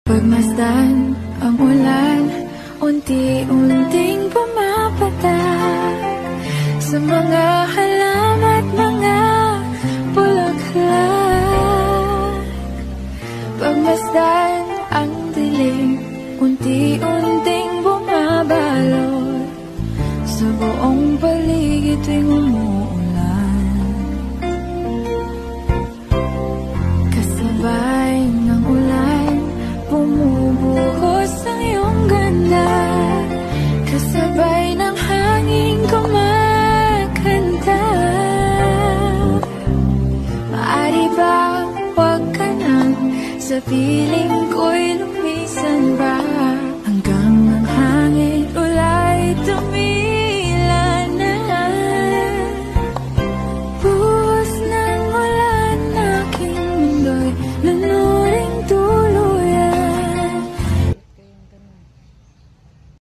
Pagmasdan ang ulan, unti-unting pumapatak sa mga halaman at mga bulaklak. Pagmasdan ang dilim, unti-unting bumabalot sa buong paligid tuwing umuulan. Kasabay ng ulan, bumubuhos ang iyong ganda. Kasabay ng hangin kumakanta. Maaari bang huwag ka nang sa piling ko'y